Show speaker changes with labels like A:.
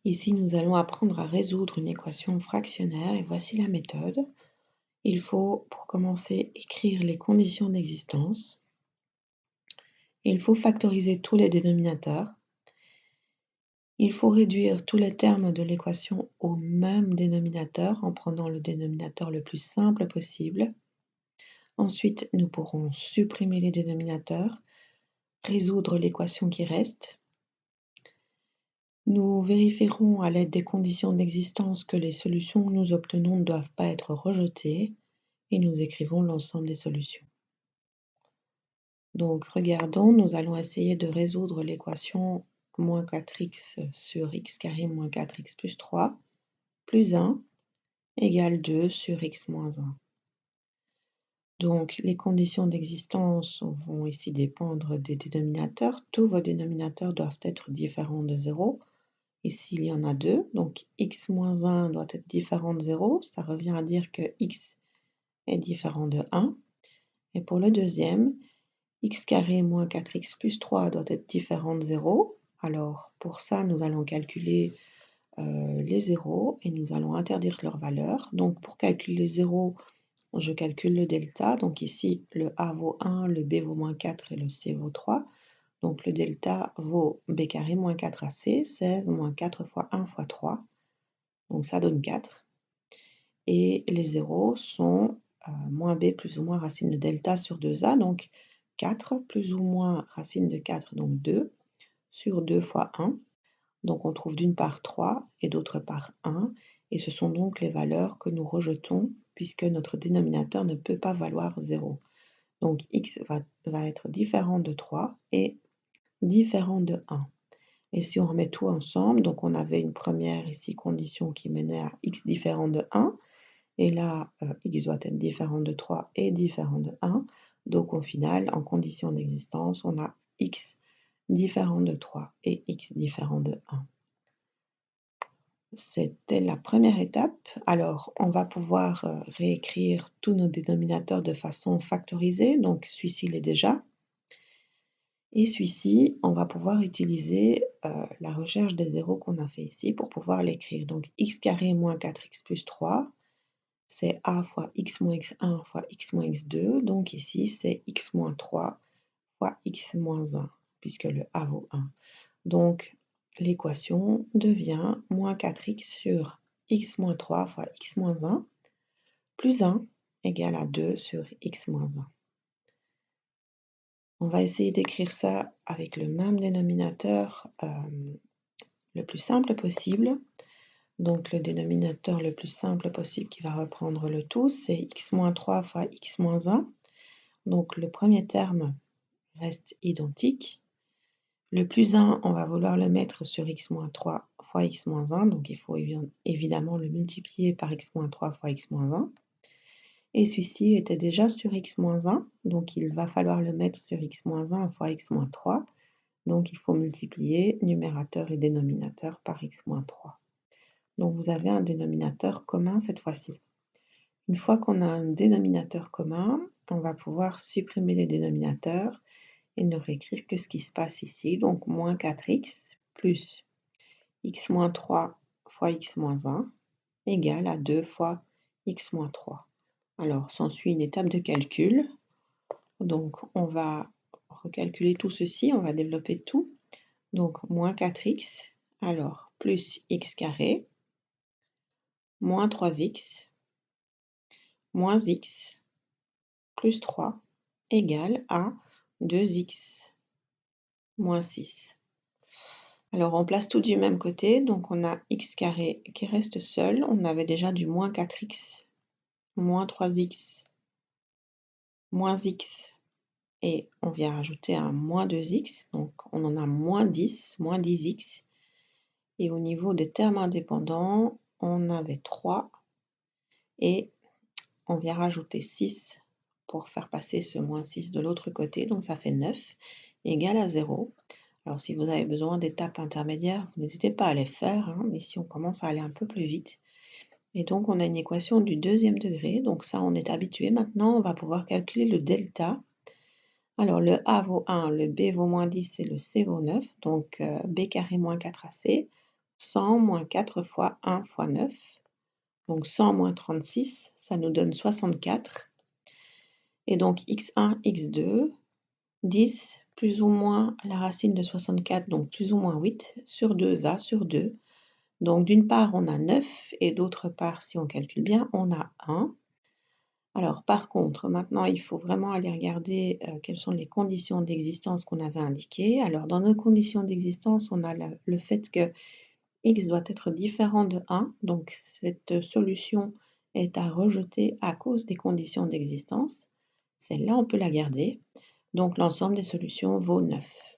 A: Ici, nous allons apprendre à résoudre une équation fractionnaire et voici la méthode. Il faut, pour commencer, écrire les conditions d'existence. Il faut factoriser tous les dénominateurs. Il faut réduire tous les termes de l'équation au même dénominateur en prenant le dénominateur le plus simple possible. Ensuite, nous pourrons supprimer les dénominateurs, résoudre l'équation qui reste. Nous vérifierons à l'aide des conditions d'existence que les solutions que nous obtenons ne doivent pas être rejetées et nous écrivons l'ensemble des solutions. Donc regardons, nous allons essayer de résoudre l'équation moins 4x sur x carré moins 4x plus 3 plus 1 égale 2 sur x moins 1. Donc les conditions d'existence vont ici dépendre des dénominateurs. Tous vos dénominateurs doivent être différents de 0. Ici, il y en a 2, donc x moins 1 doit être différent de 0. Ça revient à dire que x est différent de 1. Et pour le deuxième, x carré moins 4x plus 3 doit être différent de 0. Alors, pour ça, nous allons calculer les zéros et nous allons interdire leur valeur. Donc, pour calculer les zéros, je calcule le delta. Donc ici, le a vaut 1, le b vaut moins 4 et le c vaut 3. Donc le delta vaut b carré moins 4ac, 16 moins 4 fois 1 fois 3. Donc ça donne 4. Et les zéros sont moins b plus ou moins racine de delta sur 2a, donc 4 plus ou moins racine de 4, donc 2, sur 2 fois 1. Donc on trouve d'une part 3 et d'autre part 1. Et ce sont donc les valeurs que nous rejetons puisque notre dénominateur ne peut pas valoir 0. Donc x va être différent de 3 et différent de 1. Et si on remet tout ensemble, donc on avait une première ici condition qui menait à x différent de 1. Et là, x doit être différent de 3 et différent de 1. Donc au final, en condition d'existence, on a x différent de 3 et x différent de 1. C'était la première étape. Alors, on va pouvoir réécrire tous nos dénominateurs de façon factorisée. Donc, celui-ci l'est déjà. Et celui-ci, on va pouvoir utiliser la recherche des zéros qu'on a fait ici pour pouvoir l'écrire. Donc, x carré moins 4x plus 3, c'est a fois x moins x1 fois x moins x2. Donc ici, c'est x moins 3 fois x moins 1, puisque le a vaut 1. Donc, l'équation devient moins 4x sur x moins 3 fois x moins 1 plus 1 égale à 2 sur x moins 1. On va essayer d'écrire ça avec le même dénominateur le plus simple possible. Donc le dénominateur le plus simple possible qui va reprendre le tout, c'est x moins 3 fois x moins 1. Donc le premier terme reste identique. Le plus 1, on va vouloir le mettre sur x moins 3 fois x moins 1. Donc il faut évidemment le multiplier par x moins 3 fois x moins 1. Et celui-ci était déjà sur x moins 1. Donc il va falloir le mettre sur x moins 1 fois x moins 3. Donc il faut multiplier numérateur et dénominateur par x moins 3. Donc vous avez un dénominateur commun cette fois-ci. Une fois qu'on a un dénominateur commun, on va pouvoir supprimer les dénominateurs et ne réécrire que ce qui se passe ici. Donc moins 4x plus x moins 3 fois x moins 1 égale à 2 fois x moins 3. Alors s'ensuit une étape de calcul. Donc on va recalculer tout ceci, on va développer tout. Donc moins 4x, alors plus x carré, moins 3x, moins x, plus 3, égale à 2x, moins 6. Alors on place tout du même côté, donc on a x carré qui reste seul. On avait déjà du moins 4x, moins 3x, moins x, et on vient rajouter un moins 2x, donc on en a moins 10x. Et au niveau des termes indépendants, on avait 3, et on vient rajouter 6 pour faire passer ce moins 6 de l'autre côté, donc ça fait 9, égale à 0. Alors si vous avez besoin d'étapes intermédiaires, vous n'hésitez pas à les faire, hein, mais ici on commence à aller un peu plus vite. Et donc on a une équation du deuxième degré, donc ça on est habitué. Maintenant on va pouvoir calculer le delta. Alors le a vaut 1, le b vaut moins 10 et le c vaut 9, donc b carré moins 4ac. 100 moins 4 fois 1 fois 9, donc 100 moins 36, ça nous donne 64. Et donc x1, x2, 10 plus ou moins la racine de 64, donc plus ou moins 8, sur 2a sur 2. Donc d'une part, on a 9 et d'autre part, si on calcule bien, on a 1. Alors par contre, maintenant, il faut vraiment aller regarder, quelles sont les conditions d'existence qu'on avait indiquées. Alors dans nos conditions d'existence, on a le fait que x doit être différent de 1, donc cette solution est à rejeter à cause des conditions d'existence. Celle-là, on peut la garder. Donc l'ensemble des solutions vaut 9.